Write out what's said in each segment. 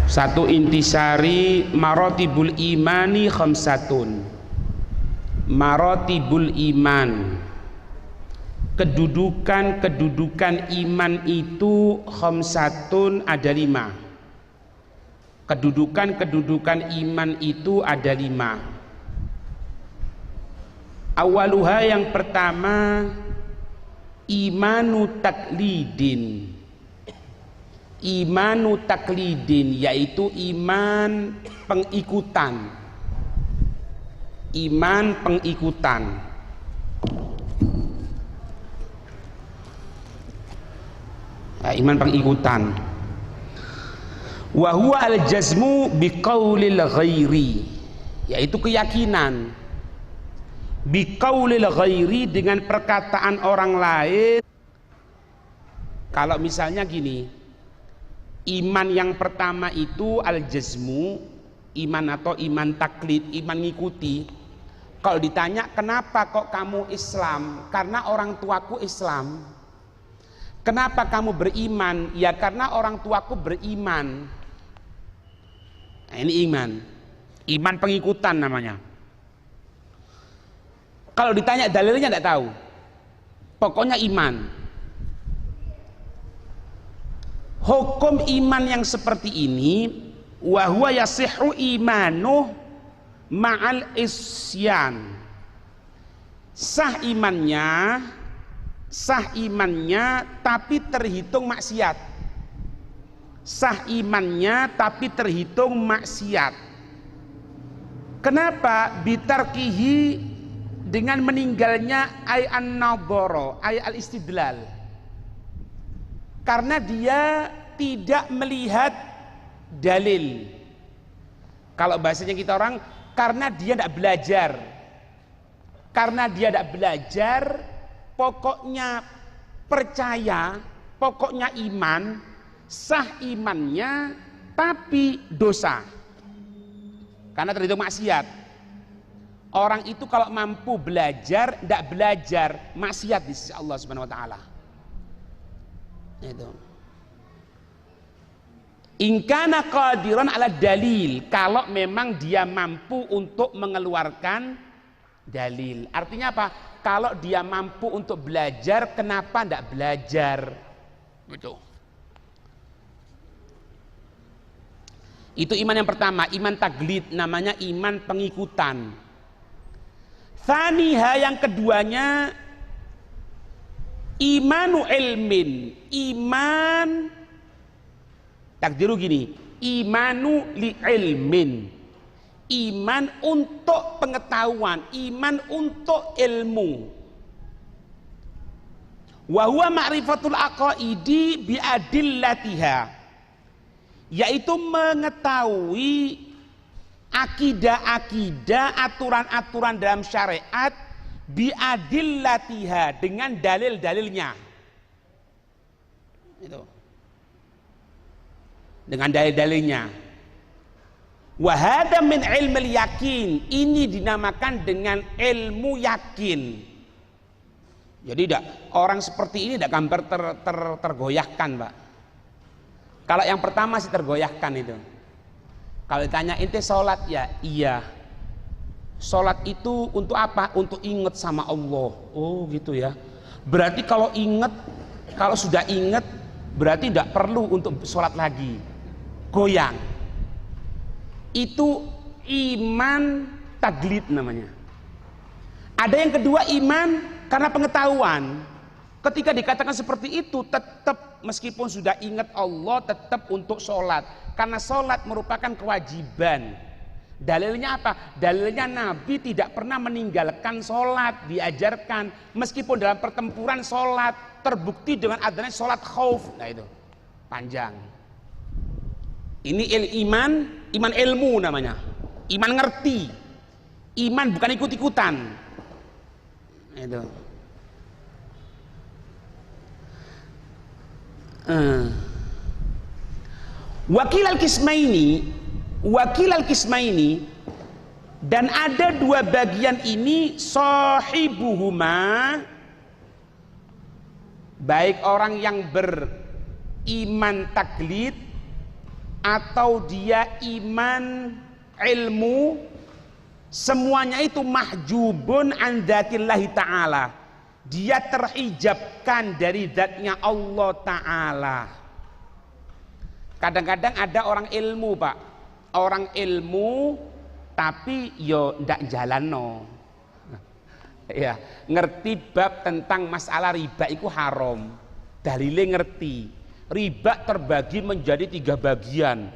Satu, intisari marotibul imani khamsatun. Marotibul iman, kedudukan iman itu khamsatun, ada 5. Kedudukan iman itu ada 5. Awaluha, yang pertama, imanu taklidin. Imanu taklidin yaitu iman pengikutan. Iman pengikutan. Iman pengikutan. Wa huwa al-jazmu biqaulil ghairi, yaitu keyakinan biqaulil ghairi, dengan perkataan orang lain. Kalau misalnya gini, iman yang pertama itu al-jazmu, iman atau iman taklid, iman ngikuti. Kalau ditanya kenapa kok kamu Islam? Karena orang tuaku Islam. Kenapa kamu beriman? Ya karena orang tuaku beriman. Nah, ini iman pengikutan namanya. Kalau ditanya dalilnya tidak tahu, pokoknya iman. Hukum iman yang seperti ini, wa huwa yasihhu imanuh ma'al isyan. Sah imannya tapi terhitung maksiat. Sah imannya tapi terhitung maksiat. Kenapa? Bitarkihi, dengan meninggalnya ay an-nadhara, ay al-istidlal. Karena dia tidak melihat dalil. Kalau bahasanya kita orang, karena dia tidak belajar. Karena dia tidak belajar, pokoknya percaya, pokoknya iman, sah imannya tapi dosa. Karena terhitung maksiat. Orang itu kalau mampu belajar, tidak belajar, maksiat di sisi Allah Subhanahu wa taala. Itu. In kana qadiran ala dalil, kalau memang dia mampu untuk mengeluarkan dalil. Artinya apa? Kalau dia mampu untuk belajar, kenapa tidak belajar? Betul. Itu iman yang pertama, iman taglid, namanya iman pengikutan. Tsaniha, yang keduanya, imanu ilmin, iman takdiru gini, imanu li ilmin, iman untuk pengetahuan, iman untuk ilmu. Wa huwa ma'rifatul aqaidi bi adillatiha, yaitu mengetahui akidah-akidah, aturan-aturan dalam syariat biadillatiha, dengan dalil-dalilnya. Itu. Dengan dalil-dalilnya. Wa hadza min ilmil yakin, ini dinamakan dengan ilmu yakin. Jadi orang seperti ini tidak gambar tergoyahkan, Pak. Kalau yang pertama sih tergoyahkan itu. Kalau ditanya ente sholat, ya iya. Sholat itu untuk apa? Untuk ingat sama Allah. Oh gitu ya. Berarti kalau sudah ingat, berarti tidak perlu untuk sholat lagi. Goyang. Itu iman taglid namanya. Ada yang kedua, iman karena pengetahuan. Ketika dikatakan seperti itu, tetap meskipun sudah ingat Allah, tetap untuk sholat. Karena sholat merupakan kewajiban. Dalilnya apa? Dalilnya Nabi tidak pernah meninggalkan sholat, diajarkan. Meskipun dalam pertempuran sholat, terbukti dengan adanya sholat khauf. Nah itu, panjang. Ini iman ilmu namanya. Iman ngerti. Iman bukan ikut-ikutan. Itu. Wakil al-kismaini, dan ada dua bagian ini, sahibuhuma, baik orang yang beriman taklid atau dia iman, ilmu, semuanya itu mahjubun an dzatillahi ta'ala. Dia terhijabkan dari zatnya Allah Ta'ala. Kadang-kadang ada orang ilmu, Pak. Orang ilmu tapi yo ndak jalanno. Ya, ngerti bab tentang masalah riba itu haram. Dalile ngerti. Riba terbagi menjadi 3 bagian.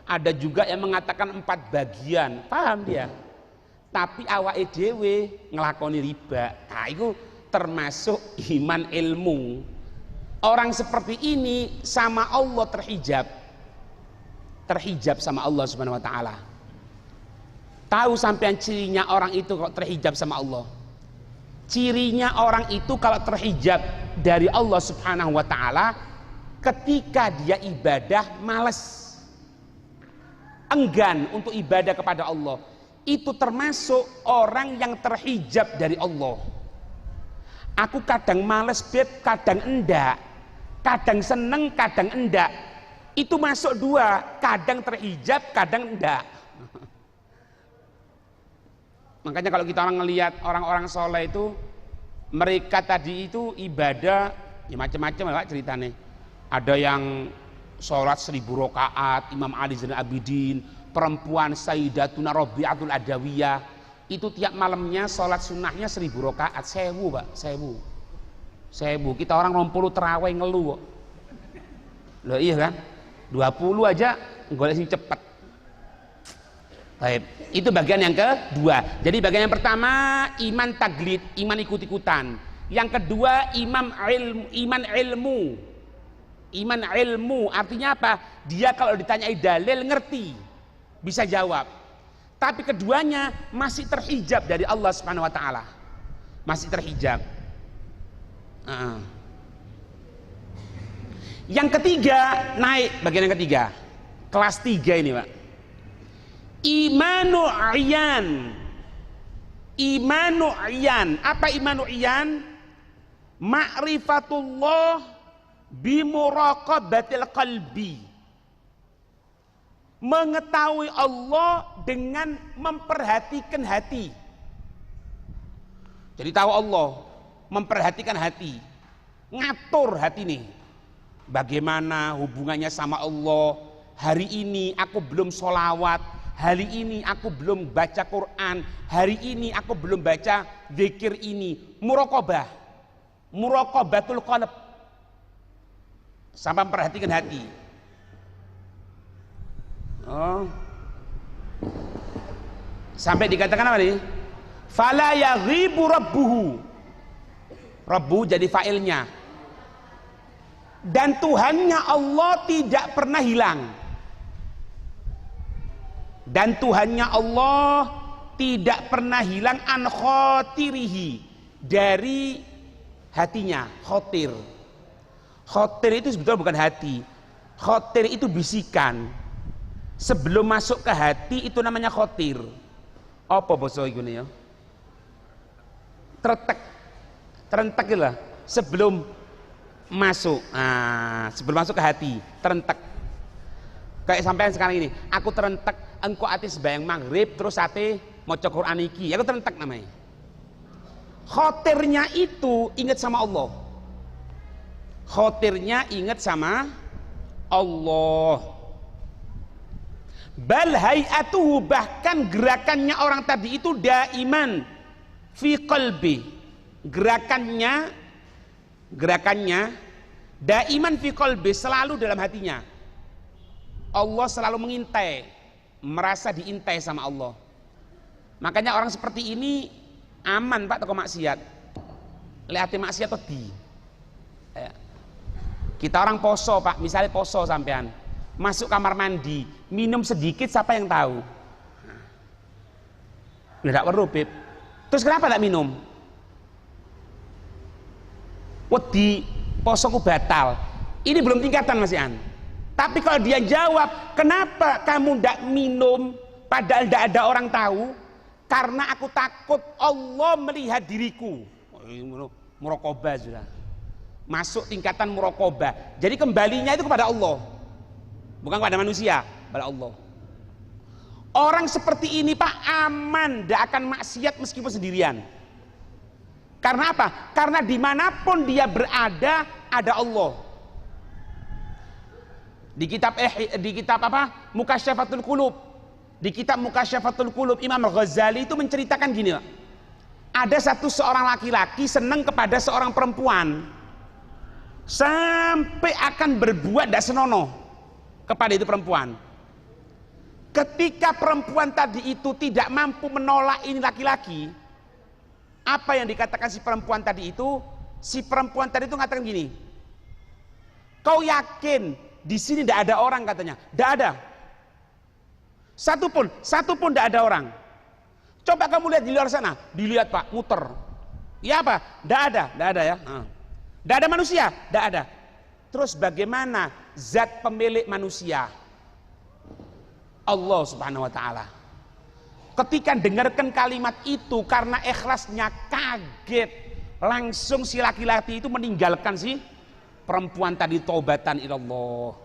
Ada juga yang mengatakan 4 bagian. Paham dia? Tapi awake dhewe nglakoni riba. Nah, itu termasuk iman ilmu. Orang seperti ini sama Allah terhijab. Terhijab sama Allah Subhanahu wa taala. Tahu sampean cirinya orang itu kok terhijab sama Allah? Cirinya orang itu kalau terhijab dari Allah Subhanahu wa taala, ketika dia ibadah males, enggan untuk ibadah kepada Allah, itu termasuk orang yang terhijab dari Allah. Aku kadang males beb, kadang enggak, kadang seneng, kadang enggak. Itu masuk 2, kadang terhijab, kadang enggak. Makanya kalau kita orang ngelihat orang-orang soleh itu, mereka tadi itu ibadah ya macam-macam ya Pak ceritanya. Ada yang sholat 1000 rakaat, Imam Ali Zainal Abidin, perempuan Sayyidatuna Rabi'atul Adawiyah, itu tiap malamnya sholat sunnahnya 1000 rakaat, 1000 Pak, 1000. Kita orang 20 terawih ngeluh kok. Loh iya kan? 20 aja golek sing cepet. Baik, itu bagian yang kedua. Jadi bagian yang pertama iman taglid, iman ikut-ikutan. Yang kedua iman ilmu. Iman ilmu artinya apa? Dia kalau ditanyai dalil ngerti, bisa jawab. Tapi keduanya masih terhijab dari Allah Subhanahu wa taala. Masih terhijab. Yang ketiga, naik bagian yang ketiga. Kelas 3 ini, Pak. Imanu ayan. Imanu ayan. Apa imanu ayan? Ma'rifatullah bimuraqabatil qalbi. Mengetahui Allah dengan memperhatikan hati. Jadi tahu Allah, memperhatikan hati, ngatur hati nih. Bagaimana hubungannya sama Allah? Hari ini aku belum sholawat, hari ini aku belum baca Quran, hari ini aku belum baca zikir ini. Muraqabah, muraqabatul qalb, sampai memperhatikan hati. Sampai dikatakan apa nih? Fala yaghibu rabbuhu. Rabbu jadi fa'ilnya. Dan Tuhannya Allah tidak pernah hilang. Dan Tuhannya Allah tidak pernah hilang an khotirihi, dari hatinya. Khotir. Khotir itu sebetulnya bukan hati. Khotir itu bisikan. Sebelum masuk ke hati itu namanya khotir. Apa basa iku ya? Terentek lah. Sebelum masuk, sebelum masuk ke hati, terentek. Kayak sampean sekarang ini, aku terentek engko ati sembahyang maghrib terus ate maca Quran iki, aku terentek namanya. Khotirnya itu ingat sama Allah. Khotirnya ingat sama Allah. Bal hayatuhu, bahkan gerakannya orang tadi itu daiman fi qalbi. Gerakannya daiman fi qalbi, selalu dalam hatinya. Allah selalu mengintai, merasa diintai sama Allah. Makanya orang seperti ini aman Pak teko maksiat. Lihat maksiat tadi. Kita orang poso Pak, misalnya poso sampean, masuk kamar mandi, minum sedikit, siapa yang tahu? Tidak perlu Beb. Terus kenapa tidak minum? Wedi posoku batal. Ini belum tingkatan Mas Ian. Tapi kalau dia jawab, kenapa kamu tidak minum padahal tidak ada orang tahu? Karena aku takut Allah melihat diriku. Muraqabah sudah. Masuk tingkatan muraqabah. Jadi kembalinya itu kepada Allah, bukan kepada manusia. kepada Allah. Orang seperti ini Pak aman, tidak akan maksiat meskipun sendirian. Karena apa? Karena dimanapun dia berada ada Allah. Di kitab apa? Mukasyafatul Qulub. Di kitab Mukasyafatul Qulub Imam Ghazali itu menceritakan gini Pak. Ada seorang laki-laki senang kepada seorang perempuan sampai akan berbuat tidak senonoh kepada itu perempuan. Ketika perempuan tadi itu tidak mampu menolak ini laki-laki, apa yang dikatakan si perempuan tadi itu? Si perempuan tadi itu mengatakan gini, kau yakin di sini tidak ada orang? Katanya, tidak ada. Satu pun tidak ada orang. Coba kamu lihat di luar sana, dilihat Pak, muter. Ya apa? Tidak ada ya. Tidak ada manusia, tidak ada. Terus bagaimana zat pemilik manusia? Allah Subhanahu wa taala. Ketika dengarkan kalimat itu karena ikhlasnya kaget, langsung si laki-laki itu meninggalkan si perempuan tadi, taubatan ilallah.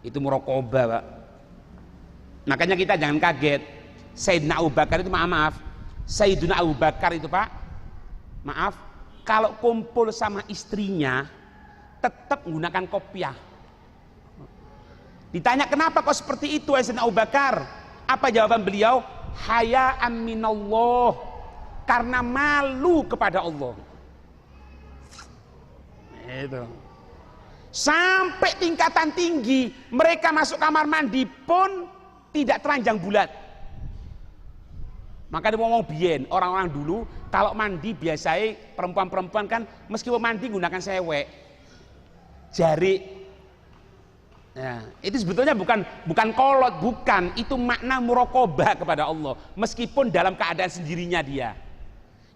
Itu muraqabah, Pak. Makanya kita jangan kaget. Sayyidina Abu Bakar itu maaf, Sayyidina Abu Bakar itu Pak, maaf, kalau kumpul sama istrinya tetap menggunakan kopiah. Ditanya kenapa kok seperti itu Sayyidina Abu Bakar? Apa jawaban beliau? Haya'an minallah, karena malu kepada Allah. Itu. Sampai tingkatan tinggi, mereka masuk kamar mandi pun tidak teranjang bulat. Maka dia ngomong biyen, orang-orang dulu kalau mandi biasanya perempuan-perempuan kan meskipun mandi gunakan sewek, jari. Ya, itu sebetulnya bukan kolot, bukan, itu makna muraqabah kepada Allah meskipun dalam keadaan sendirinya dia.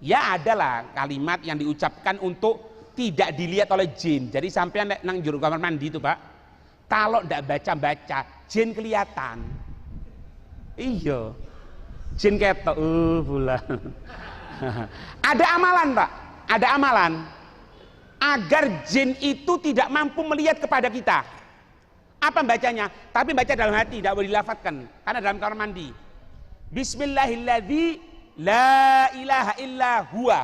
Ya adalah kalimat yang diucapkan untuk tidak dilihat oleh jin. Jadi sampai nang juru kamar mandi itu Pak, kalau tidak baca-baca jin kelihatan. Iya. Jin ketok bulan. Ada amalan Pak, ada amalan agar jin itu tidak mampu melihat kepada kita. Apa bacanya? Tapi baca dalam hati, tidak boleh dilafatkan karena dalam kamar mandi. Bismillahilladzi la ilaha illa huwa.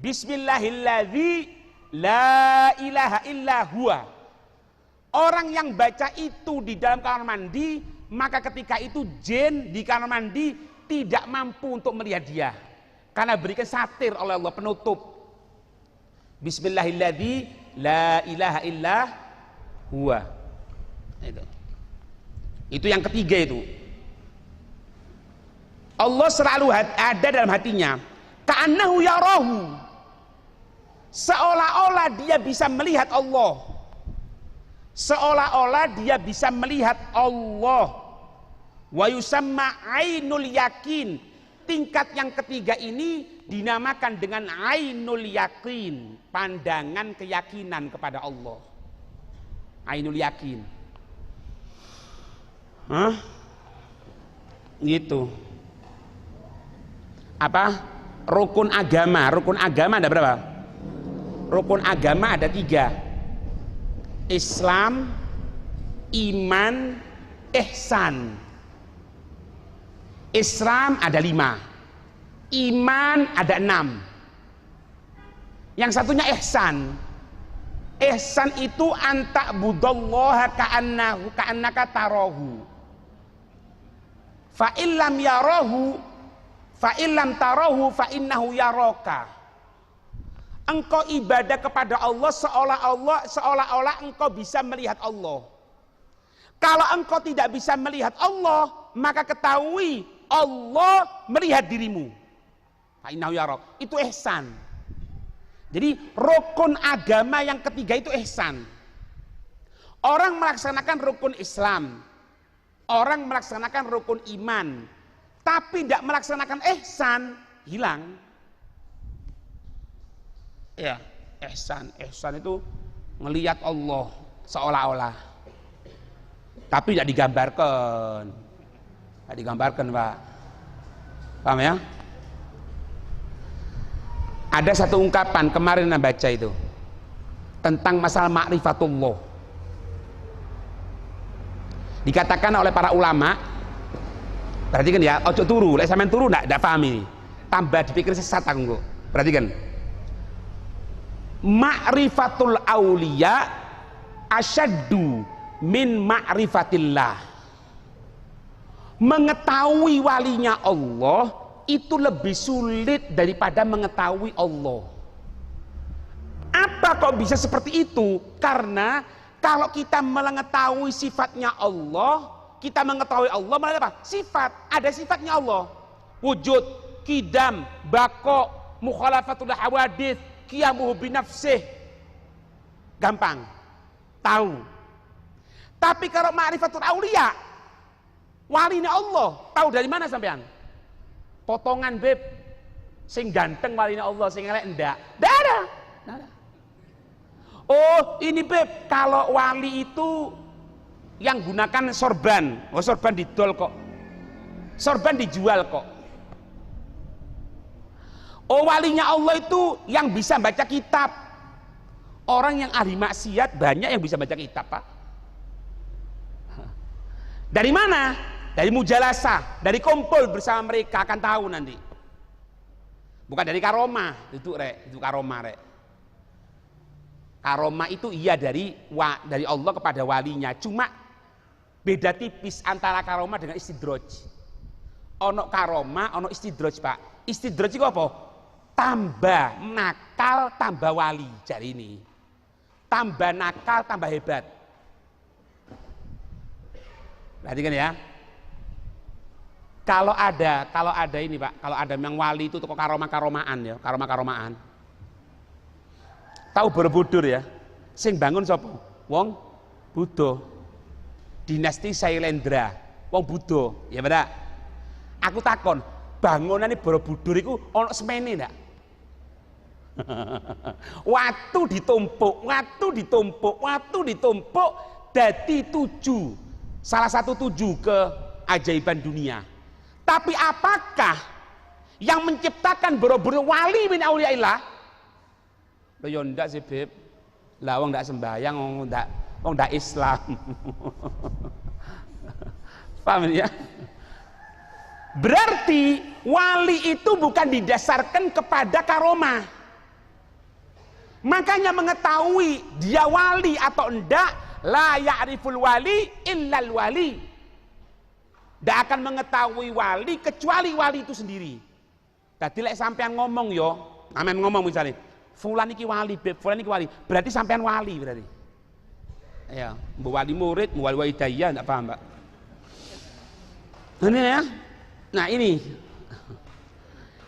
Bismillahilladzi la ilaha illa huwa. Orang yang baca itu di dalam kamar mandi, maka ketika itu jin di kamar mandi tidak mampu untuk melihat dia karena berikan satir oleh Allah, penutup. Bismillahilladzi la ilaha illa huwa. Itu yang ketiga itu. Allah selalu ada dalam hatinya. Ka'annahu yarahu. Seolah-olah dia bisa melihat Allah. Seolah-olah dia bisa melihat Allah. Wa yusamma ainul yakin. Tingkat yang ketiga ini dinamakan dengan ainul yakin, pandangan keyakinan kepada Allah. Ainul yakin. Hah? Gitu. Apa? Rukun agama. Rukun agama ada berapa? Rukun agama ada 3. Islam, iman, ihsan. Islam ada 5, iman ada 6. Yang satunya ihsan. Ihsan itu anta'budallaha ka'annaka tarahu. Fa illam yarahu, fa illam tarahu fa innahu yaraka. Engkau ibadah kepada Allah seolah-olah engkau bisa melihat Allah. Kalau engkau tidak bisa melihat Allah, maka ketahui Allah melihat dirimu. Fa innahu yarak. Itu ihsan. Jadi rukun agama yang ketiga itu ihsan. Orang melaksanakan rukun Islam, orang melaksanakan rukun iman, tapi tidak melaksanakan ihsan, hilang. Ya, ihsan itu melihat Allah seolah-olah. Tapi tidak digambarkan. Tidak digambarkan, Pak. Paham ya? Ada satu ungkapan kemarin saya baca itu tentang masalah ma'rifatullah. Dikatakan oleh para ulama, perhatikan ya, ojo turu, lek sampean turu ndak paham ini. Tambah dipikir sesat aku kok. Perhatikan. Ma'rifatul auliya asyaddu min ma'rifatillah. Mengetahui walinya Allah itu lebih sulit daripada mengetahui Allah. Apa kok bisa seperti itu? Karena kalau kita mengetahui sifatnya Allah, kita mengetahui Allah melalui apa? Sifat. Ada sifatnya Allah. Wujud, qidam, baqo, mukhalafatul hawadits, qiyamuhu binafsih. Gampang. Tahu. Tapi kalau ma'rifatul auliya, walinya Allah, tahu dari mana sampean? Potongan beb, sing ganteng walinya Allah, sing elek ndak. Ndak ada. Ndak ada. Oh, ini beb, kalau wali itu yang gunakan sorban. Oh, sorban didol kok. Sorban dijual kok. Oh, walinya Allah itu yang bisa baca kitab. Orang yang ahli maksiat banyak yang bisa baca kitab, Pak. Dari mana? Dari mujalasah, dari kumpul bersama mereka, akan tahu nanti. Bukan dari karomah, itu karomah rek. Karomah itu iya dari Allah kepada walinya. Cuma beda tipis antara karomah dengan istidroj. Ono karomah, ono istidroj, Pak. Istidroj itu apa? Tambah nakal, tambah wali. Jadi ini. Tambah nakal, tambah hebat. Perhatikan ya. Kalau ada ini Pak, kalau ada yang wali itu toko karomah-karomaan ya, karomah-karomaan. Tahu Borobudur ya? Sing bangun sapa? Wong Buddha. Dinasti Sailendra, wong Buddha, ya bener. Aku takon, bangunane Borobudur iku ana semene ndak? Watu ditumpuk dadi 7. Salah satu 7 keajaiban dunia. Tapi apakah yang menciptakan Borobudur wali min auliyaillah? Loh ya ndak sih, Beb. Lah wong ndak sembahyang, wong ndak Islam. Paham ya? Berarti wali itu bukan didasarkan kepada karomah. Makanya mengetahui dia wali atau enggak, la ya'riful wali illal wali. Tidak akan mengetahui wali kecuali wali itu sendiri. Tadi lek sampean ngomong yo, amen ngomong misalnya, fulan iki wali, beb, fulan iki wali. Berarti sampean wali berarti. Ya, mbok wali murid, mbok wali hidayah, enggak paham, Pak. Ini ya. Nah, ini.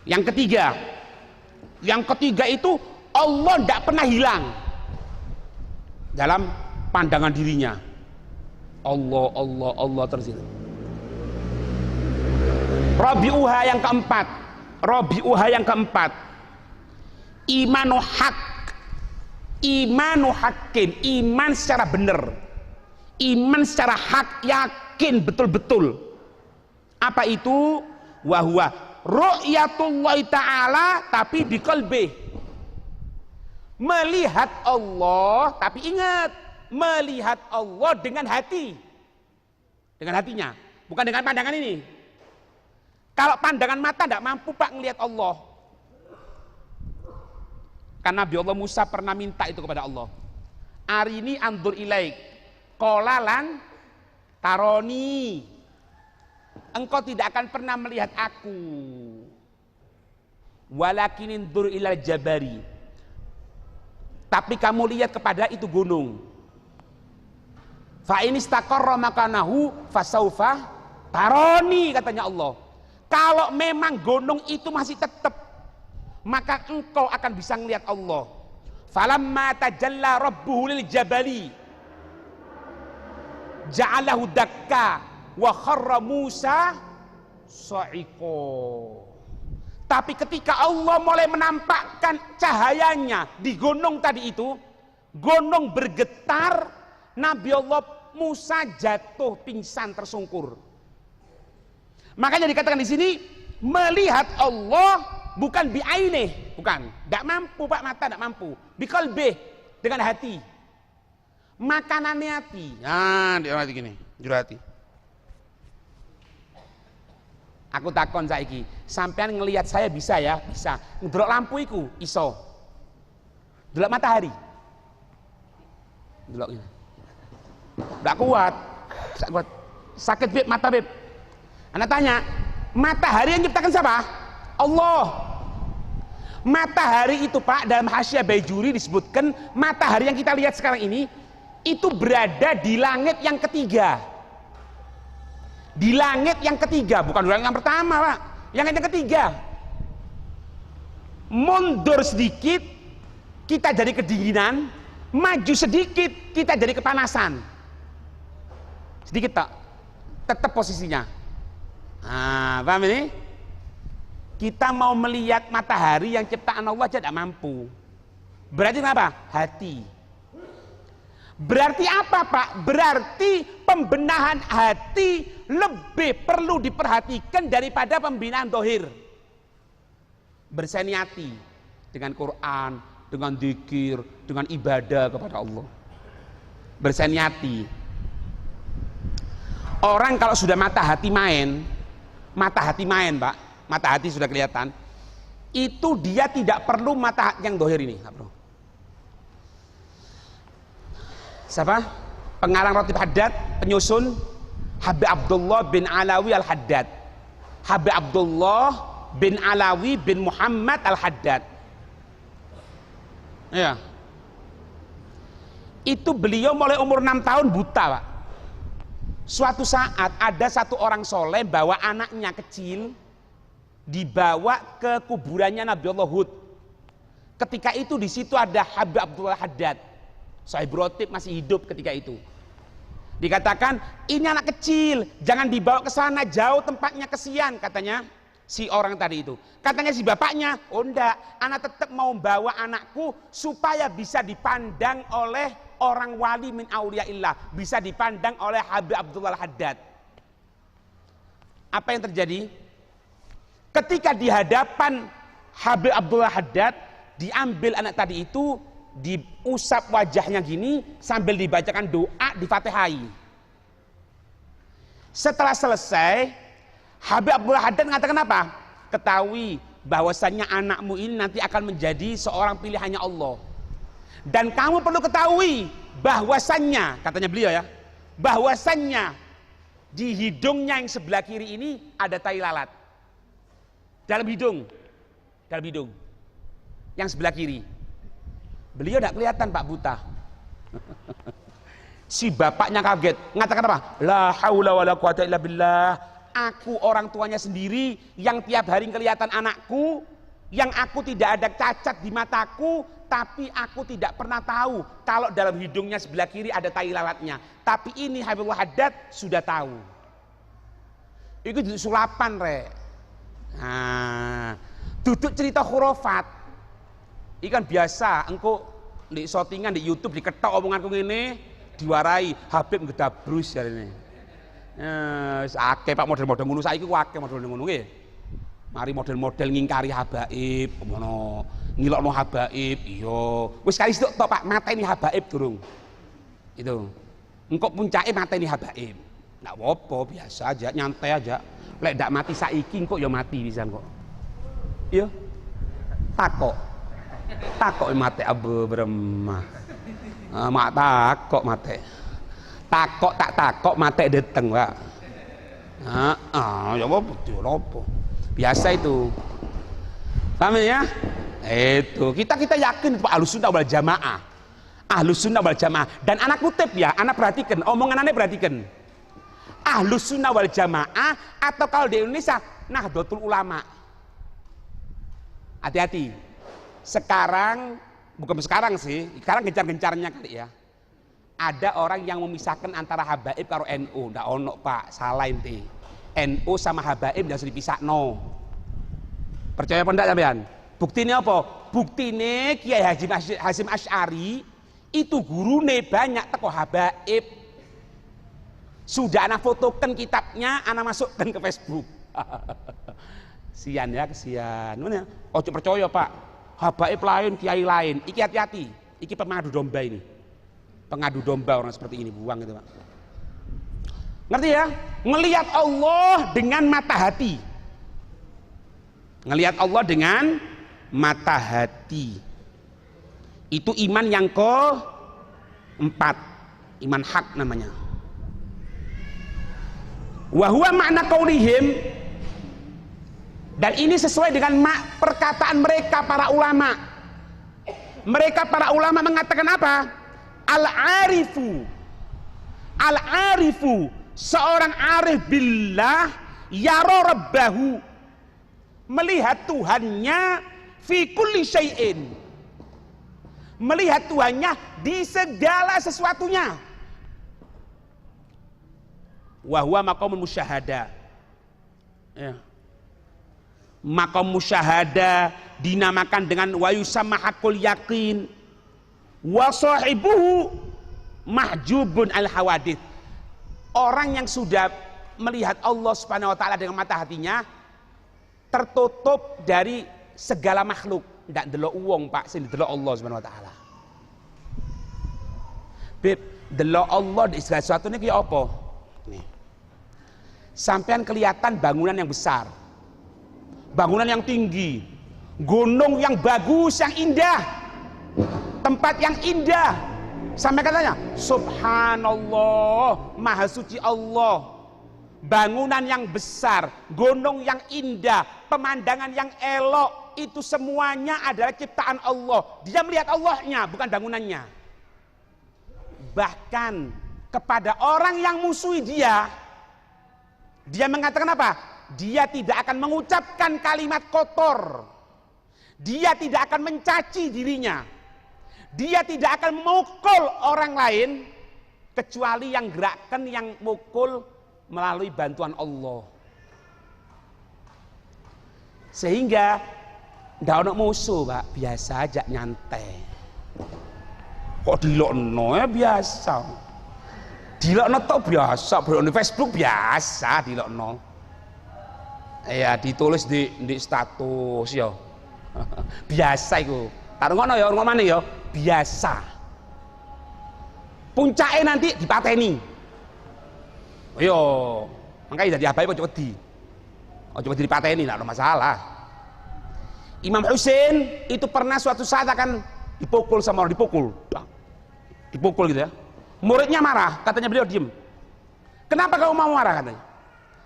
Yang ketiga. Yang ketiga itu Allah tidak pernah hilang dalam pandangan dirinya. Allah terus itu. Rabi'uha yang keempat. Imanu hak. Imanu hakin, iman secara benar. Iman secara hak, yakin betul-betul. Apa itu? Wahwa ru'yatullah ta'ala tapi biqalbih. Melihat Allah, tapi ingat, melihat Allah dengan hati. Dengan hatinya, bukan dengan pandangan ini. Kalau pandangan mata tidak mampu Pak ngelihat Allah. Karena Nabi Allah Musa pernah minta itu kepada Allah. Arini andur ilaik. Qolalan taroni. Engkau tidak akan pernah melihat aku. Walakin indur ilal jabari. Tapi kamu lihat kepada itu gunung. Fa in istaqarra makanahu fasaufa taroni, katanya Allah. Kalau memang gunung itu masih tetap, maka engkau akan bisa melihat Allah. Falamma tajalla rabbuhu lil jabali ja'alahu dakka wa kharra Musa sa'iqo. Tapi ketika Allah mulai menampakkan cahayanya di gunung tadi itu, gunung bergetar, Nabi Allah Musa jatuh pingsan tersungkur. Makanya dikatakan di sini melihat Allah bukan bi'ainih, bukan, tidak mampu Pak, mata tidak mampu, biqalbih, dengan hati. Makanannya hati. Nah, di hati gini, juru hati. Aku takon saiki, sampean ngelihat saya bisa ya? Bisa. Ndelok lampu iku iso. Ndelok matahari. Ndelok ini. Nggak kuat. Sakit bib mata bib. Anda tanya, matahari yang ciptakan siapa? Allah. Matahari itu Pak, dalam Hasyiah Baijuri disebutkan matahari yang kita lihat sekarang ini itu berada di langit yang ketiga. Di langit yang ketiga, bukan di langit yang pertama Pak, yang ketiga. Mundur sedikit kita jadi kedinginan, maju sedikit kita jadi kepanasan. Sedikit tak, tetap posisinya. Nah, paham ini? Kita mau melihat matahari yang ciptaan Allah aja tidak mampu. Berarti apa? Hati. Berarti apa Pak? Berarti pembenahan hati lebih perlu diperhatikan daripada pembinaan dohir. Berseniati dengan Quran, dengan zikir, dengan ibadah kepada Allah. Berseniati. Orang kalau sudah mata hati main Pak, mata hati sudah kelihatan, itu dia tidak perlu mata hati yang dohir ini, nggak perlu. Siapa? Pengarang Ratib Haddad, penyusun Habib Abdullah bin Alawi Al-Haddad. Habib Abdullah bin Alawi bin Muhammad Al-Haddad. Ya. Itu beliau mulai umur 6 tahun buta, Pak. Suatu saat ada satu orang soleh bawa anaknya kecil dibawa ke kuburannya Nabi Allah Hud. Ketika itu di situ ada Habib Abdullah Haddad. Sahib Rotib masih hidup ketika itu. Dikatakan ini anak kecil, jangan dibawa ke sana, jauh tempatnya, kesian katanya si orang tadi itu. Katanya si bapaknya, oh enggak, anak tetap mau bawa anakku supaya bisa dipandang oleh orang wali min auliyaillah, bisa dipandang oleh Habib Abdullah Haddad. Apa yang terjadi? Ketika di hadapan Habib Abdullah Haddad, diambil anak tadi itu, diusap wajahnya gini sambil dibacakan doa, difatihai. Setelah selesai, Habib Abdullah Haddad mengatakan apa? Ketahui bahwasannya anakmu ini nanti akan menjadi seorang pilihannya Allah. Dan kamu perlu ketahui bahwasannya, katanya beliau ya, bahwasannya di hidungnya yang sebelah kiri ini ada tai lalat. Dalam hidung yang sebelah kiri. Beliau tidak kelihatan Pak, buta. Si bapaknya kaget, mengatakan apa? La haula wala quwata illa billah. Aku orang tuanya sendiri yang tiap hari kelihatan anakku, yang aku tidak ada cacat di mataku, tapi aku tidak pernah tahu kalau dalam hidungnya sebelah kiri ada tai lalatnya. Tapi ini Habibullah Haddad sudah tahu. Itu sulapan rek. Nah, duduk cerita khurafat. Ikan biasa, engkau di shootingan di YouTube diketok omonganku ini, diwarai Habib ngedabrus ya ini. Akeh Pak model-model ngono saiki ku akeh model ngono nggih. Mari model-model ngingkari habaib, ngono. Ngilokno habaib, iya. Wis kali sitok tok Pak, mateni habaib durung. Itu. Engkau puncake mateni habaib. Ndak apa-apa, biasa aja, nyantai aja. Lek ndak mati saiki engkau ya mati pisan kok. Iya. Takok mate abu beremah. Mak takok mate. Takok mate deteng, Pak. Ya apa? Biasa itu. Paham ya? Itu. Kita yakin itu Ahlus Sunnah wal Jamaah. Ahlus Sunnah wal Jamaah. Dan anak kutip ya, anak perhatikan, omongan anak perhatikan. Ahlus Sunnah wal Jamaah atau kalau di Indonesia Nahdlatul Ulama. Hati-hati. Sekarang, bukan sekarang sih, sekarang gencar-gencarnya kali ya. Ada orang yang memisahkan antara habaib karo NU. Ndak ono Pak, salah inti. NU sama habaib ndak usah dipisahno. Percaya apa ndak sampean? Buktine apa? Buktine Kiai Haji Hasyim Asy'ari itu gurune banyak teko habaib. Sudah anak fotokan kitabnya, anak masukkan ke Facebook. Kesian ya, kesian. Mana? Ojo percaya Pak. Habaib lain, kiai lain. Iki hati-hati. Iki pengadu domba ini. Pengadu domba orang seperti ini, buang itu Pak. Ngerti ya? Ngelihat Allah dengan mata hati. Ngelihat Allah dengan mata hati. Itu iman yang keempat, iman hak namanya. Wa huwa makna qaulihim, dan ini sesuai dengan perkataan mereka para ulama. Mereka para ulama mengatakan apa? Al-arifu, al-arifu, seorang arif billah yara rabbahu, melihat Tuhannya fi kulli syai'in, melihat Tuhannya di segala sesuatunya. Wa huwa maqamul musyahada. Ya. Maqam musyahada dinamakan dengan wa yusamma haqqul yaqin. Wa sahibuhu mahjubun al hawadith. Orang yang sudah melihat Allah Subhanahu wa taala dengan mata hatinya tertutup dari segala makhluk. Ndak delok wong Pak, sing delok Allah Subhanahu wa taala. Beb, delok Allah di segala sesuatu ini kayak apa? Nih. Sampean kelihatan bangunan yang besar. Bangunan yang tinggi, gunung yang bagus, yang indah, tempat yang indah. Sampai katanya, subhanallah, maha suci Allah. Bangunan yang besar, gunung yang indah, pemandangan yang elok, itu semuanya adalah ciptaan Allah. Dia melihat Allahnya, bukan bangunannya. Bahkan kepada orang yang musuhi dia mengatakan apa? Dia tidak akan mengucapkan kalimat kotor. Dia tidak akan mencaci dirinya. Dia tidak akan memukul orang lain kecuali yang gerakan yang mukul melalui bantuan Allah. Sehingga ndak ono musuh, Pak, biasa aja nyantai. Kok dilokno ya biasa. Dilokno tok biasa, bro, di Facebook biasa dilokno. Ya ditulis di status ya. Biasa iku. Taruh ngono ya, ngono maneh ya, biasa. Puncake nanti dipateni. Yo, makanya jadi abai ojo wedi. Ojo wedi dipateni, enggak ada masalah. Imam Husain itu pernah suatu saat akan dipukul sama orang, dipukul gitu ya. Muridnya marah, katanya beliau diem. Kenapa kamu mau marah katanya?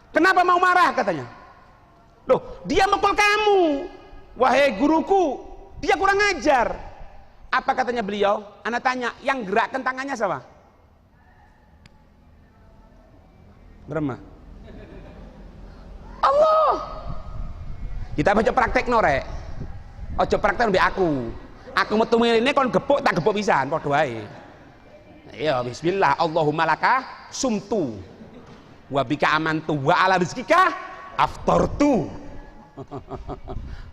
Kenapa mau marah katanya? Loh, dia mukul kamu, wahai guruku, dia kurang ajar. Apa katanya beliau? Anak tanya, yang gerakkan tangannya siapa? Berema? Allah. Kita baca praktek norek. Ojo praktek lebih aku. Aku metu ini kon gepuk tak gepuk pisan, padha wae. Ya bismillah, Allahumma laka sumtu wa bika amantu wa ala rizkika aftartu.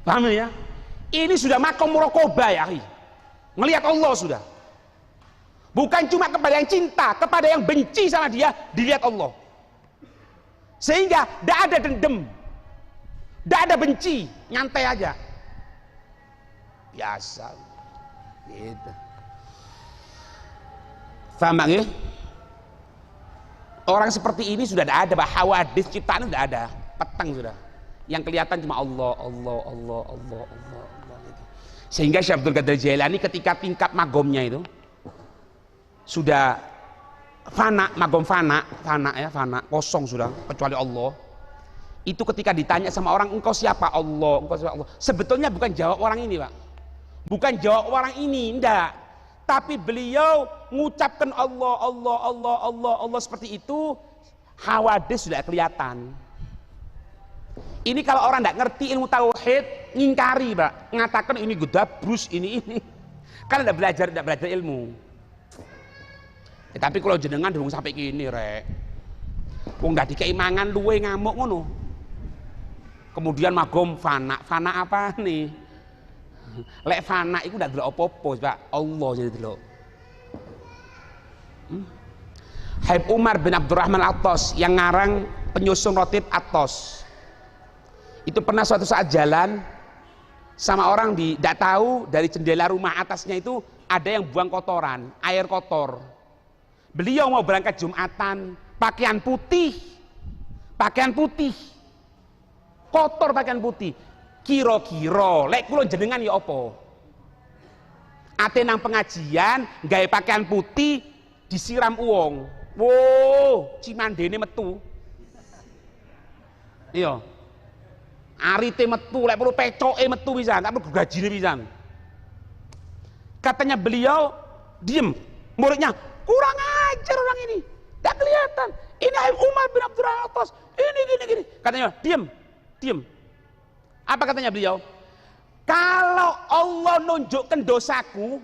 Paham ya? Ini sudah makom muraqabah ya, ngelihat Allah sudah. Bukan cuma kepada yang cinta, kepada yang benci sama dia dilihat Allah. Sehingga tidak ada dendam, tidak ada benci, nyantai aja. Biasa. Gitu. Paham ya? Orang seperti ini sudah tidak ada, bah hawadits ciptaan sudah ada, petang sudah. Yang kelihatan cuma Allah gitu. Sehingga Syekh Abdul Qadir Jailani ketika tingkat magomnya itu sudah fana, magom fana ya, fana, kosong sudah kecuali Allah. Itu ketika ditanya sama orang, engkau siapa? Allah, engkau siapa? Allah. Sebetulnya bukan jawab orang ini, Pak. Bukan jawab orang ini, enggak. Tapi beliau mengucapkan Allah seperti itu, hawadits sudah kelihatan. Ini kalau orang tidak ngerti ilmu tauhid, ngingkari, Pak, mengatakan ini gudabrus, ini. Kan tidak belajar ilmu. Tapi kalau jenengan durung sampai gini, rek. Wong ndak dikei mangan luwe ngamuk ngono. Kemudian magom fana apa nih? Lek fana iku ndak delok apa-apa, Pak. Allah jadi delok. Habib Umar bin Abdurrahman Attos yang ngarang penyusun rotib Attos. Itu pernah suatu saat jalan sama orang tidak tahu dari jendela rumah atasnya itu ada yang buang kotoran, air kotor. Beliau mau berangkat Jumatan, pakaian putih, kotor pakaian putih. kira-kira lek kula jenengan ya apa? Ate nang pengajian gawe pakaian putih disiram uang. Wow, cimandene metu. Iya. Arite metu, lek perlu pecoke metu pisan, tak perlu gajine pisan. Katanya beliau diem, muridnya kurang ajar orang ini, tak kelihatan. Ini Umar bin Abdul Aziz, ini gini. Katanya diem. Apa katanya beliau? Kalau Allah nunjukkan dosaku,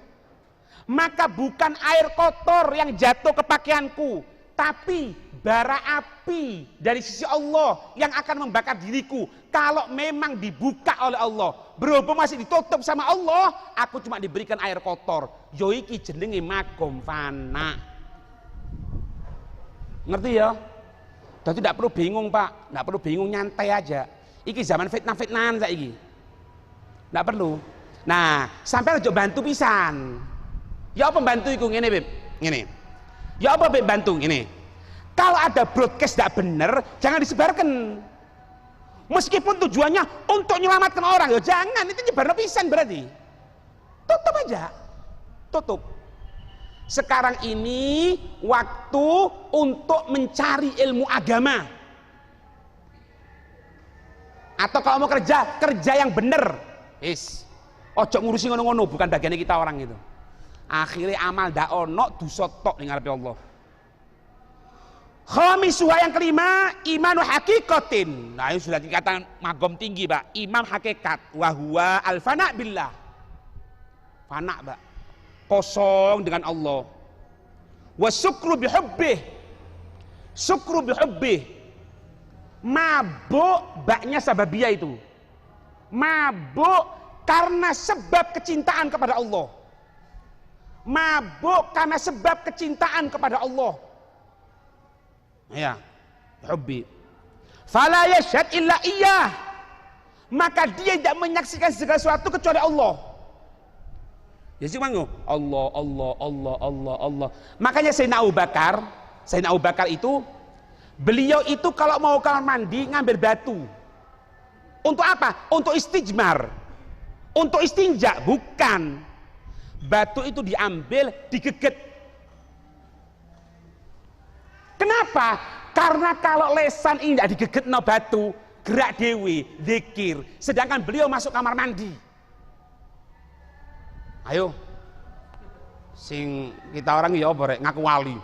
maka bukan air kotor yang jatuh ke pakaianku, tapi bara api dari sisi Allah yang akan membakar diriku. Kalau memang dibuka oleh Allah, berhubung masih ditutup sama Allah, aku cuma diberikan air kotor. Yo iki jenenge magom fana. Ngerti ya? Jadi tidak perlu bingung Pak, tidak perlu bingung, nyantai aja. Iki zaman fitnah-fitnahan saiki. Nggak perlu. Nah, sampai aja bantu pisan. Ya apa bantu iku ngene, Beb? Ngene. Ya apa Beb bantu ngene? Kalau ada broadcast tidak benar, jangan disebarkan. Meskipun tujuannya untuk menyelamatkan orang, ya jangan, itu nyebarno pisan berarti. Tutup aja. Tutup. Sekarang ini waktu untuk mencari ilmu agama. Atau kalau mau kerja yang benar. Ojo ngurusi ngono-ngono, bukan bagiannya kita orang itu. Akhirnya amal dak ono, dosa tok ning ngarepe Allah. Khamisuha yang kelima, imanu hakikatin. Nah, ini sudah dikatakan magom tinggi, Pak. Iman hakikat, wa huwa al-fana billah. Fana, Pak. Kosong dengan Allah. Wa syukru bihubbih. Syukru bihubbih. Mabuk baknya sababiyah itu. Mabuk karena sebab kecintaan kepada Allah. Mabuk karena sebab kecintaan kepada Allah. Ya, hubbi. Fala yashhad illa iyyah. Maka dia tidak menyaksikan segala sesuatu kecuali Allah. Ya sih mangu. Allah. Makanya Sayyidina Abu Bakar itu beliau itu kalau mau kamar mandi ngambil batu. Untuk apa? Untuk istijmar, untuk istinja, bukan. Batu itu diambil, digeget. Kenapa? Karena kalau lesan ini tidak digeget no batu, gerak dewi, zikir. Sedangkan beliau masuk kamar mandi. Ayo, sing kita orang ya apa rek ngaku wali.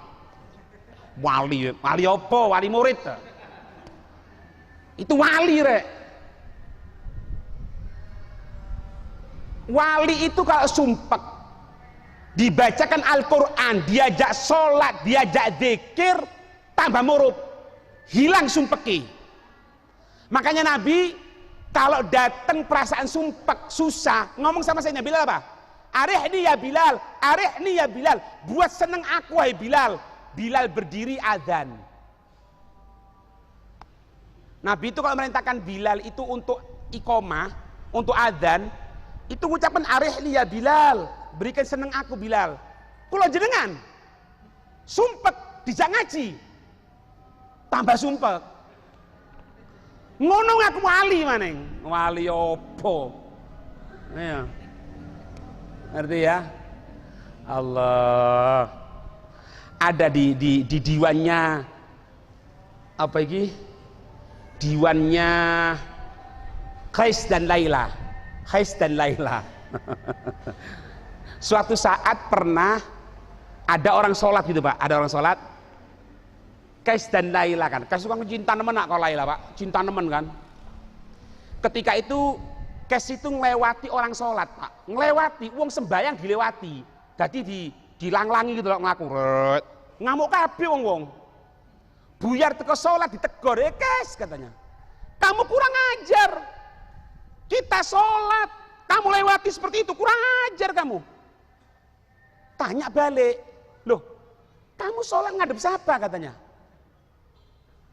Wali apa? Wali murid. Itu wali rek. Wali itu kalau sumpek, dibacakan Al-Quran, diajak sholat, diajak zikir, tambah murub, hilang sumpeki. Makanya Nabi kalau datang perasaan sumpek, susah, ngomong sama Sayyidina Bilal apa? Arihni ya Bilal, buat seneng aku wahai Bilal. Bilal berdiri azan. Nabi itu kalau merintahkan Bilal itu untuk iqomah, untuk azan, itu ucapan arihni ya Bilal, berikan seneng aku Bilal. Kula jenengan sumpek dijak ngaji, tambah sumpek. Ngono ngaku wali maneng, wali opo? Ya. Ngerti ya? Allah. Ada di diwannya apa iki? Diwannya Qais dan Laila. Suatu saat pernah ada orang sholat gitu Pak, ada orang sholat Qais dan Laila kan. Qais kan cinta nemen nak kalau Laila Pak, cinta nemen kan. Ketika itu Qais itu ngelewati orang sholat Pak, ngelewati, uang sembayang dilewati, jadi dilanglangi gitu loh ngelaku, ngamuk kabeh wong. Buyar teko sholat ditegur, Qais katanya, kamu kurang ajar. Kita sholat, kamu lewati seperti itu, kurang ajar kamu. Tanya balik, loh, kamu sholat ngadep siapa katanya?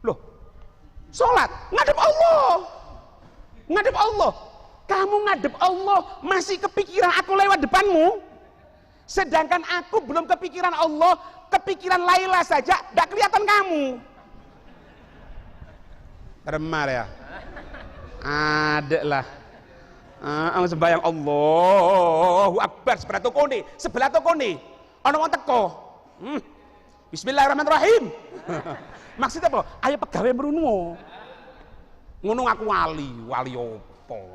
Loh, sholat ngadep Allah, ngadep Allah. Kamu ngadep Allah masih kepikiran aku lewat depanmu, sedangkan aku belum kepikiran Allah, kepikiran Laila saja, tidak kelihatan kamu. Remar ya, ada lah. Sembayang Allahu Akbar sebelah toko nih. Ana wong teko. Bismillahirrahmanirrahim. Maksudnya apa? Ayo pegawe mrunu. Ngono aku wali opo?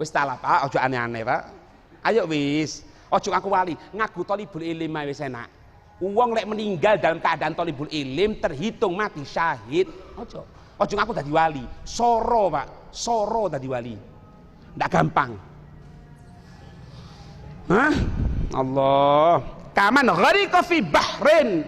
Wis ta lah Pak, ojo aneh-aneh Pak. Ayo wis, ojo aku wali, ngaku thalibul ilim wis enak. Wong lek meninggal dalam keadaan thalibul ilim terhitung mati syahid. Ojo ngaku dadi wali. Soro Pak, soro dadi wali. Ndak gampang. Hah? Allah. Kaman ghariqa fi bahrin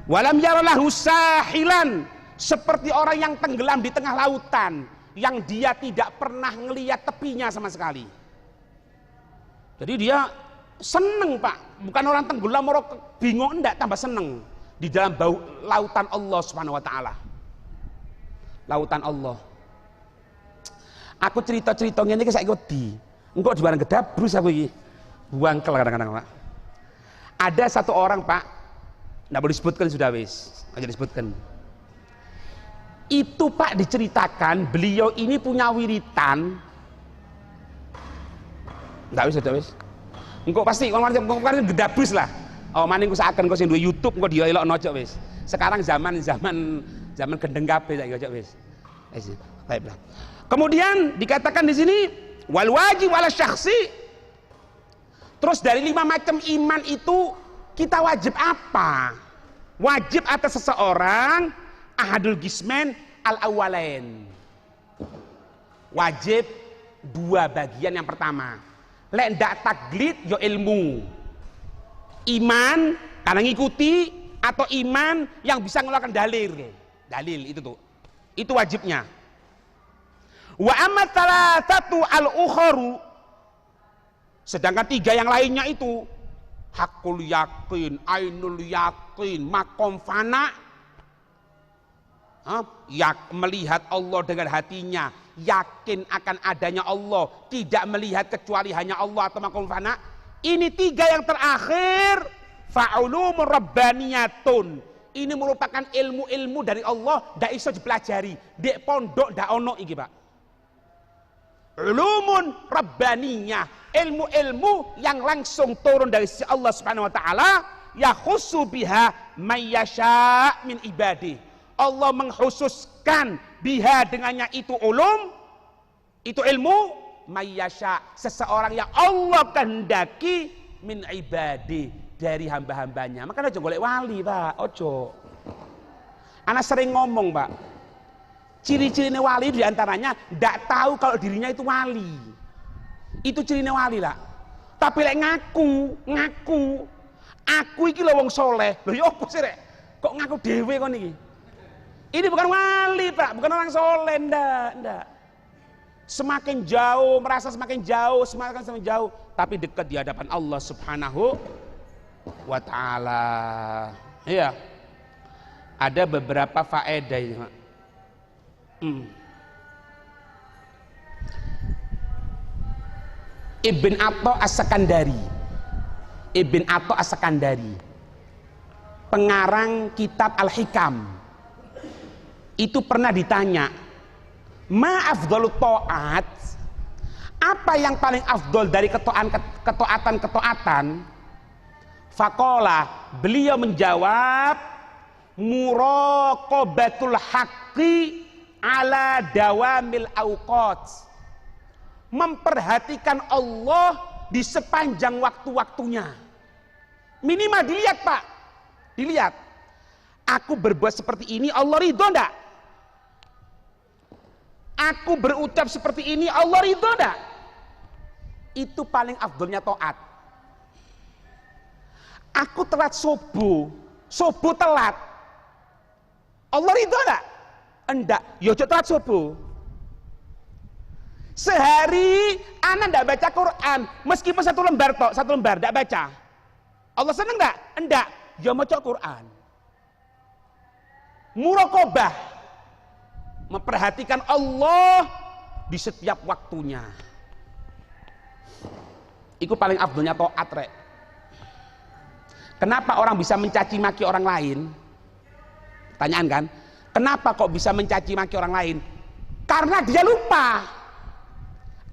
walam yaralahu sahilan, seperti orang yang tenggelam di tengah lautan yang dia tidak pernah ngelihat tepinya sama sekali. Jadi dia seneng Pak, bukan orang tenggelam orang bingung, enggak, tambah seneng di dalam lautan Allah Subhanahu wa taala. Lautan Allah. Aku cerita-cerita ngene iki saiki wedi. Engko di barang gedabrus aku iki. Buangkel kadang-kadang Pak. Ada satu orang Pak, nggak boleh disebutkan sudah wis, aja disebutkan. Itu Pak diceritakan beliau ini punya wiritan. Nggak wis, sudah wis. Engkau pasti, engkau gedabrus lah. Oh maning ku seakan kau sing duwe YouTube, engkau dia elok nojok wis. Sekarang zaman gendeng kabeh saiki ojo wis. Baiklah. Kemudian dikatakan di sini wal wajib wala syakhsi. Terus dari 5 macam iman itu kita wajib apa? Wajib atas seseorang ahadul gismen al awalain. Wajib 2 bagian. Yang pertama, lek ndak taklid yo ilmu. Iman karena ngikuti, atau iman yang bisa mengeluarkan dalil. Dalil itu tuh. Itu wajibnya. Wa amma thalathatu al ukharu, sedangkan 3 yang lainnya itu hakul yakin, ainul yakin, makom fana, melihat Allah dengan hatinya, yakin akan adanya Allah, tidak melihat kecuali hanya Allah atau makom fana. Ini 3 yang terakhir fa'ulumur rabbaniyatun. Ini merupakan ilmu-ilmu dari Allah, ndak iso dipelajari dek pondok ndak ono iki Pak. Ulumun rabbaniyah, ilmu-ilmu yang langsung turun dari sisi Allah Subhanahu wa taala, yakhussu biha mayyasha min ibadi. Allah mengkhususkan biha dengannya itu ulum, itu ilmu, mayyasha, seseorang yang Allah kehendaki min ibadi, dari hamba-hambanya. Makanya ojo golek wali Pak, ojo. Anak sering ngomong Pak, ciri-cirinya wali diantaranya ndak tahu kalau dirinya itu wali. Itu cirinya wali lah. Tapi lek ngaku, aku iki lho wong soleh. Lho ya apa sih rek? Kok ngaku dhewe kon iki? Ini bukan wali Pak, bukan orang soleh, ndak. Semakin jauh, merasa semakin jauh, tapi dekat di hadapan Allah Subhanahu wa taala. Iya. Ada beberapa faedah ini, Pak. Ibn Atha As-Sakandari, pengarang kitab Al-Hikam, itu pernah ditanya, ma afdalut ta'at, apa yang paling afdol dari ketaatan? Faqala, beliau menjawab, muraqabatul haqqi ala dawamil awqat, memperhatikan Allah di sepanjang waktu-waktunya. Minimal dilihat Pak, dilihat, aku berbuat seperti ini Allah ridho enggak? Aku berucap seperti ini Allah ridho enggak? Itu paling afdolnya taat. Aku telat subuh telat, Allah ridho enggak? Enggak, yaudah telat subuh. Sehari anak ndak baca Quran, meskipun satu lembar ndak baca, Allah seneng ndak? Enggak, ya maca Quran. Muraqabah, memperhatikan Allah di setiap waktunya. Itu paling afdolnya taat rek. Kenapa orang bisa mencaci maki orang lain? Tanyaan kan? Kenapa kok bisa mencaci maki orang lain? Karena dia lupa.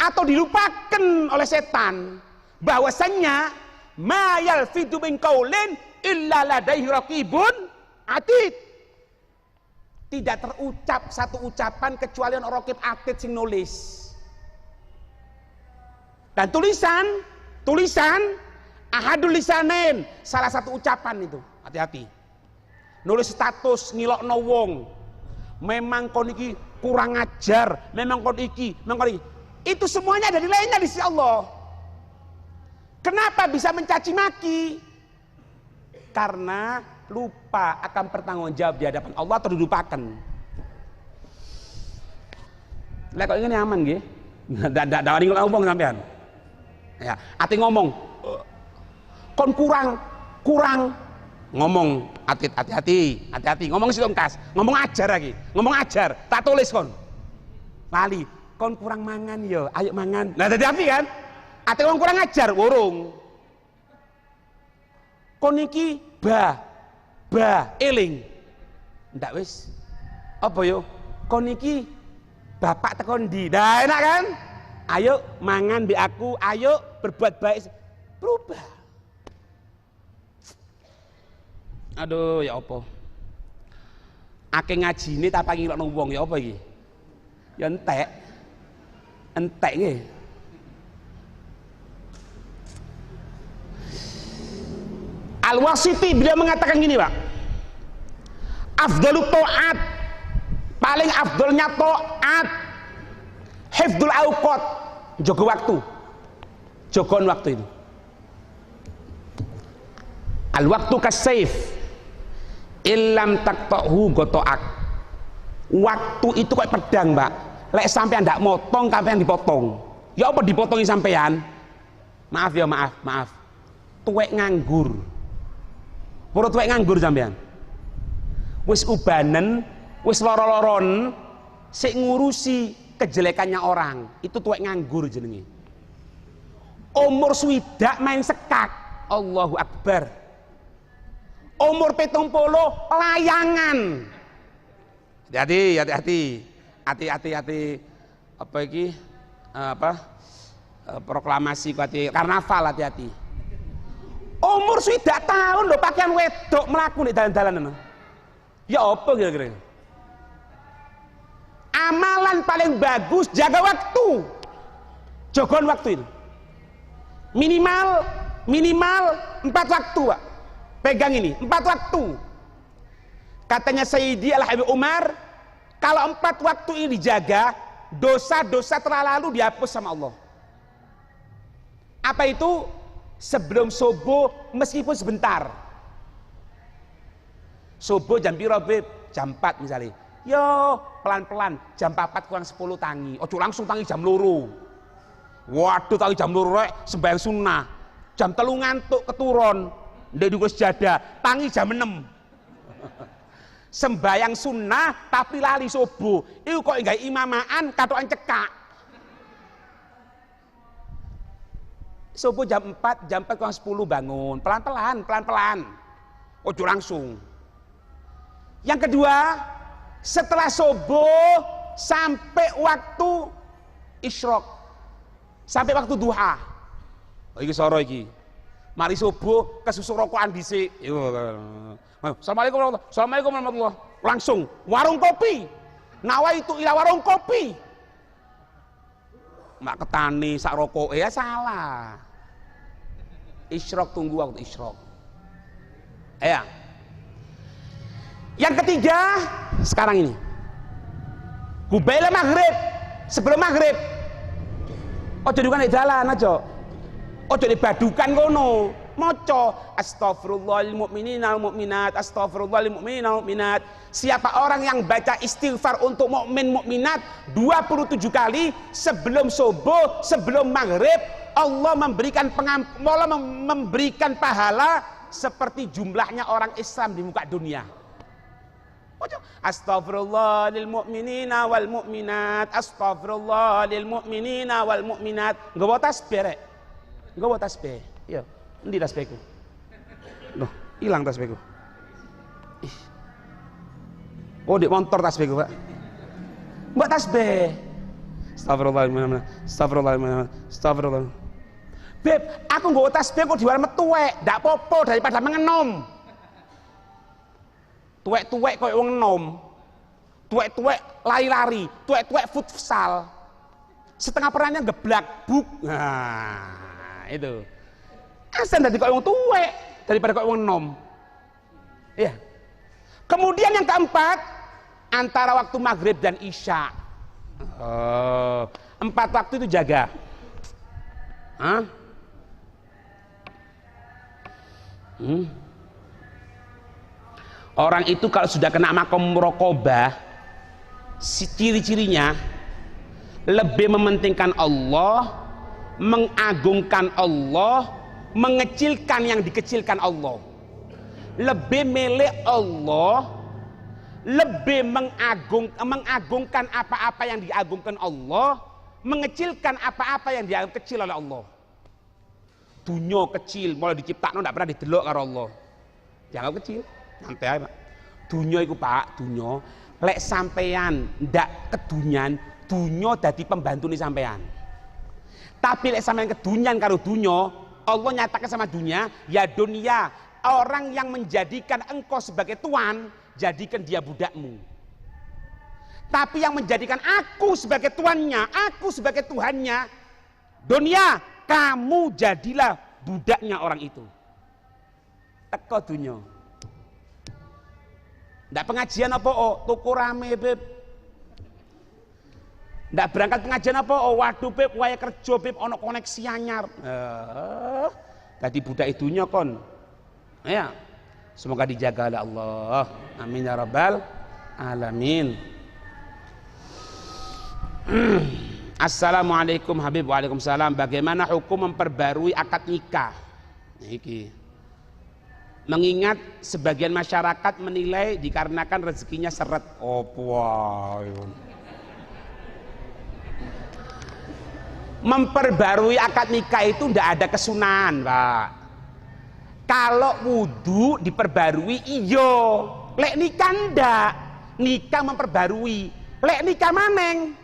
atau dilupakan oleh setan bahwasannya ma yalfidu min qaulin illa ladaihi raqibun atid. Tidak terucap satu ucapan kecuali ana raqib atid sing nulis. Dan tulisan ahadul lisanin, salah satu ucapan itu, hati-hati. Nulis status ngilokno wong. Memang kon iki kurang ajar, memang kon iki. Itu semuanya ada nilainya di sisi Allah. Kenapa bisa mencaci maki? Karena lupa akan pertanggungjawab di hadapan Allah atau dilupakan. Lah kok ini aman nggih? Ndak ngomong sampean. Ya, ati ngomong. Kon kurang ngomong hati-hati ngomong sih kas ngomong ajar lagi tak tulis kon lali kon kurang mangan yo ayo mangan nah hati-hati kan ati ngomong kurang ajar wurung kon iki ba eling ndak wis apa yo kon iki bapak tekon ndi nah enak kan ayo mangan bi aku ayo berbuat baik berubah. Aduh ya apa akeh ngajine tak pangi ngilokno wong ya apa iki ya entek nggih. Al-Wasiti beliau mengatakan gini Pak, afdalut ta'at, paling afdolnya ta'at hifdzul auqat, jaga waktu, jagoan waktu itu. Al-waktu kasayf ilam taqta'hu gotoak. Waktu itu kayak pedang Mbak, lek sampean ndak motong sampean dipotong. Ya apa dipotongi sampean? Maaf ya maaf tuwek nganggur pura tuwek nganggur sampean wis ubanen wis loro-loron sik ngurusi kejelekannya orang itu tuwek nganggur jenenge. Umur swidak main sekak Allahu Akbar. Umur 70 layangan. Hati-hati. Apa iki? Proklamasi karnaval hati-hati. Umur swidak tahun lho pakaian wedok mlaku nek dalan-dalan. Ya apa kira-kira? Amalan paling bagus jaga waktu. Jagoan waktu itu. Minimal 4 waktu, Pak. Pegang ini 4 waktu. Katanya Sayyidi Al-Habib Umar, kalau 4 waktu ini dijaga, dosa-dosa terlalu dihapus sama Allah. Apa itu? Sebelum subuh meskipun sebentar. Subuh jam piro Beb? Jam 4 misalnya. Yo, pelan-pelan jam 4 kurang 10 tangi. Ojo langsung tangi jam 2. Waduh tangi jam 2 rek sembahyang sunnah. Jam 3 ngantuk keturun. Ndek dikus jadah, tangi jam 6. Sembayang sunnah tapi lali subuh. Iku kok enggak imamaan katokan cekak. Subuh jam 4 kurang 10 bangun, pelan-pelan. Ojo langsung. Yang kedua, setelah subuh sampai waktu isyraq. Sampai waktu duha. Oh, iki soro iki. Mari subuh kesusu rokokan dhisik. Assalamualaikum warahmatullahi. Langsung warung kopi. Nawaitu ila warung kopi. Mak ketani sak rokoke ya salah. Isyraq tunggu waktu isyraq. Ya. Yang ketiga sekarang ini. Kubaila maghrib, sebelum maghrib. Ojo dukan di jalan aja. Ojo dibadukan kono. Moco astaghfirullahal mu'minina wal mu'minat, astaghfirullahal mu'minina wal mu'minat. Siapa orang yang baca istighfar untuk mukmin mukminat 27 kali sebelum subuh, sebelum maghrib, Allah memberikan pahala seperti jumlahnya orang Islam di muka dunia. Astaghfirullah lil mu'minina wal mu'minat, astaghfirullah lil mu'minina wal mu'minat. Enggak bawa tasbih rek. Enggak bawa tasbih. Iya, endi tasbihku? Loh, hilang tasbihku. Oh, di motor tasbihku, Pak. Mbak tasbih. Astagfirullahaladzim. Astagfirullahaladzim. Astagfirullah. Beb, aku nggak tasbih kok diwar metuwek, ndak popo daripada mengenom. Tuwek-tuwek koyo wong enom. Tuwek-tuwek lari-lari, tuwek-tuwek futsal. Setengah perannya geblak buk. Nah, itu. Asan dadi koyo wong tuwek daripada koyo wong enom. Iya. Kemudian yang keempat, antara waktu maghrib dan isya. Oh, 4 waktu itu jaga. Hah? Orang itu kalau sudah kena makom muraqabah, ciri-cirinya lebih mementingkan Allah, mengagungkan Allah, mengecilkan yang dikecilkan Allah. Lebih milik Allah, lebih mengagungkan apa-apa yang diagungkan Allah, mengecilkan apa-apa yang dianggap kecil oleh Allah. Dunia kecil, mulai diciptakan tidak pernah didelok karo Allah. Dianggap kecil, nanti aja Pak. Dunia itu Pak, dunia lek sampean ndak kedunyan, dunia dadi pembantu nih sampean. Tapi lek sampean kedunyan karo dunia, Allah nyatakan sama dunia, ya dunia, orang yang menjadikan engkau sebagai tuan, jadikan dia budakmu. Tapi yang menjadikan aku sebagai tuannya, aku sebagai Tuhannya, dunia, kamu jadilah budaknya orang itu. Teko dunia. Ndak pengajian apa tuku rame beb. Ndak berangkat pengajian apa waduh beb waya kerja beb ono koneksi anyar. Tadi budak itunya kon. Ya. Semoga dijaga oleh Allah. Amin ya rabbal alamin. Assalamualaikum Habib. Waalaikumsalam. Bagaimana hukum memperbarui akad nikah? Niki. Mengingat sebagian masyarakat menilai dikarenakan rezekinya seret. Oh puai. Memperbarui akad nikah itu tidak ada kesunahan Pak. Kalau wudhu diperbarui iyo, lek nikah ndak, nikah memperbarui, lek nikah maneng.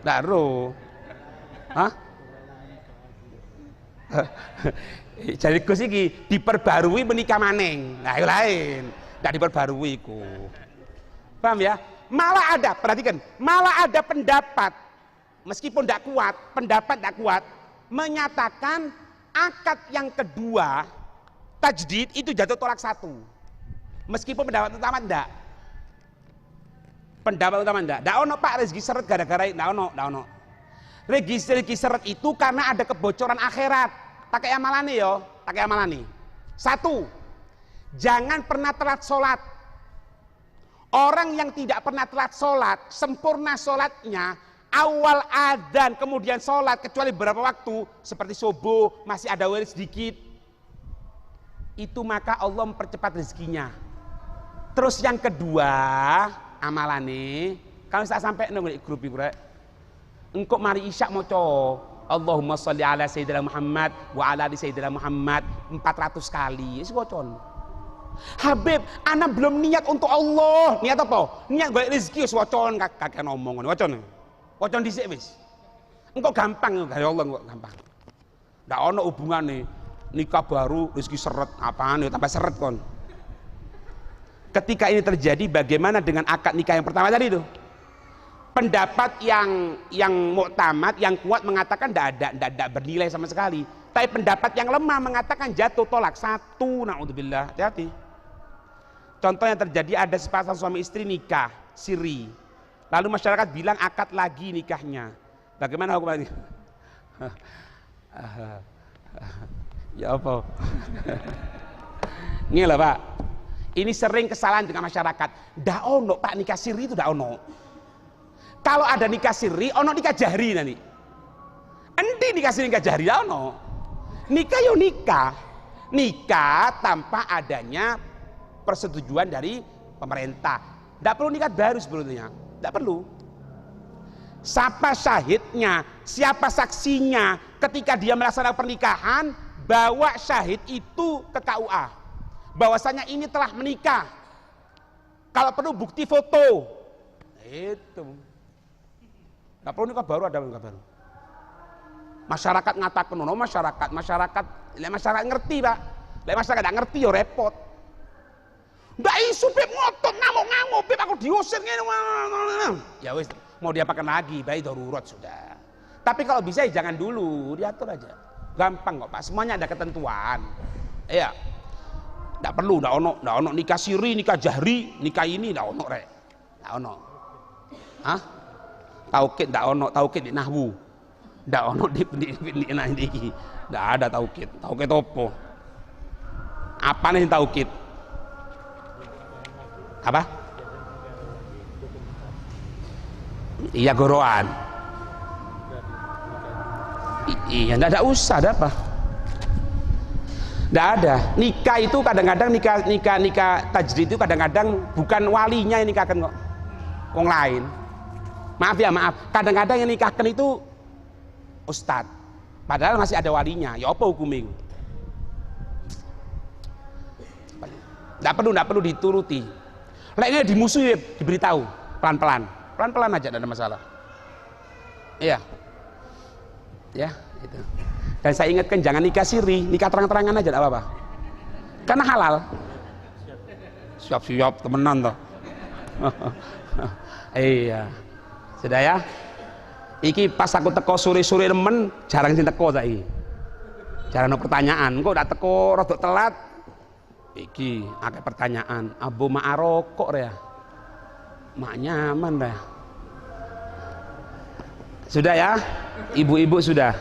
Baru, hah? Jadi Gus iki diperbarui menikah maneng, nah itu lain, ndak diperbarui ku. Paham ya? Malah ada, perhatikan, malah ada pendapat, meskipun ndak kuat, pendapat ndak kuat, menyatakan akad yang kedua tajdid itu jatuh tolak 1. Meskipun pendapat utama enggak. Pendapat utama enggak. Ndak ono Pak rezeki seret gara-gara ndak ono. Rezeki seret itu karena ada kebocoran akhirat. Tak kayak amalane yo, tak kayak amalane. 1. Jangan pernah telat sholat. Orang yang tidak pernah telat sholat, sempurna sholatnya, awal adzan kemudian sholat kecuali beberapa waktu seperti subuh masih ada waktu sedikit, itu maka Allah mempercepat rezekinya. Terus yang kedua amalane kalau saya sampai nang grup iku rek engkau mari isya maca Allahumma sholli ala sayyidina Muhammad wa ala ali sayyidina Muhammad 400 kali wis wacon. Habib, ana belum niat untuk Allah. Niat apa? Niat golek rezeki wis wacon kakek ngomong ngono wacon. Wacon dhisik wis. Engko gampang karo Allah kok gampang. Ndak ono hubungane nikah baru rezeki seret apaan ya tambah seret kon. Ketika ini terjadi bagaimana dengan akad nikah yang pertama tadi itu? Pendapat yang muktamad, yang kuat mengatakan tidak bernilai sama sekali. Tapi pendapat yang lemah mengatakan jatuh tolak 1. Naudzubillah. Hati-hati. Contoh yang terjadi ada sepasang suami istri nikah siri. Lalu masyarakat bilang akad lagi nikahnya. Bagaimana hukumnya? Ya apa? Ini lah Pak. Ini sering kesalahan dengan masyarakat. Ndak ono Pak nikah siri itu ndak ono. Kalau ada nikah siri, ono nikah jahri nanti. Endi nikah siri nikah jahri ono. Nikah yo nikah. Nikah tanpa adanya persetujuan dari pemerintah. Tidak perlu nikah baru sebetulnya. Tidak perlu. Siapa syahidnya, siapa saksinya ketika dia melaksanakan pernikahan, bawa syahid itu ke KUA. Bahwasanya ini telah menikah. Kalau perlu bukti foto. Itu. Nggak perlu nikah baru, ada nikah baru. Masyarakat ngatakan, no, masyarakat ngerti pak. Lek masyarakat nggak ngerti ya repot. Nggak isu Beb ngotot ngamuk Beb aku diusir ngene. Ya wis mau diapakan lagi, baik darurat sudah. Tapi kalau bisa ya jangan dulu, diatur aja. Gampang kok pak, semuanya ada ketentuan. Iya. Nggak perlu, nggak ono nikah siri, nikah jahri, nikah ini nggak ono rek. Nggak ono. Hah? Taukid nggak ono, taukid di nahwu. Nggak ono di iki. Nggak ada taukid. Taukid opo? Apa nih taukid? Apa? Iya goroan. Iya nggak ada usah, ada apa? Nggak ada. Nikah itu kadang-kadang nikah tajdid itu kadang-kadang bukan walinya yang nikahkan kok, wong lain. Maaf ya maaf. Kadang-kadang yang nikahkan itu ustadz. Padahal masih ada walinya. Ya apa hukumnya? Nggak perlu dituruti. Lainnya dimusuhi, diberitahu pelan-pelan aja, tidak ada masalah. Iya, ya itu. Dan saya ingatkan jangan nikah siri, nikah terang-terangan aja, tidak apa-apa. Karena halal. Siap-siap temenan toh. Iya, sudah ya. Iki pas aku teko sore-sore nemen, jarang sing teko saiki. Jarang ada pertanyaan, kok udah teko rodok telat. Iki akeh pertanyaan, abu mak rokok ya, mak nyaman dah. Sudah ya, ibu-ibu sudah.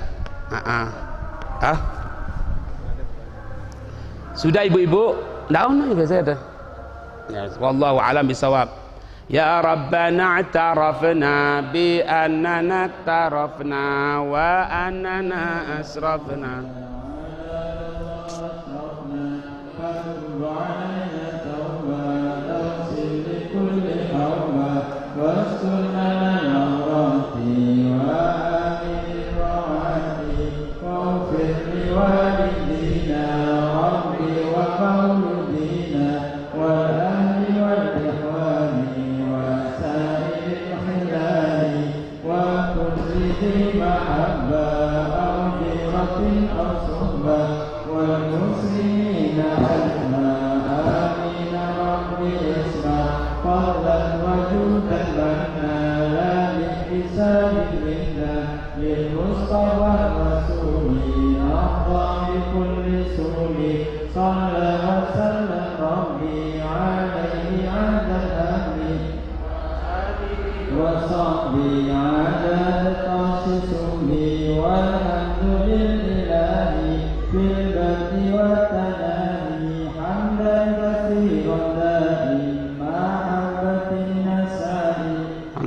Sudah ibu-ibu, ndak ono biasa ada. Ya, wallahu alam bisawab. Ya Rabbana i'tarafna bi annana tarafna wa annana asrafna.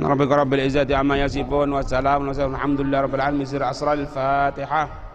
Rabbika rabbil izzati amma yasifun wa salamun alhamdulillahi rabbil alamin. Asrar al-Fatihah.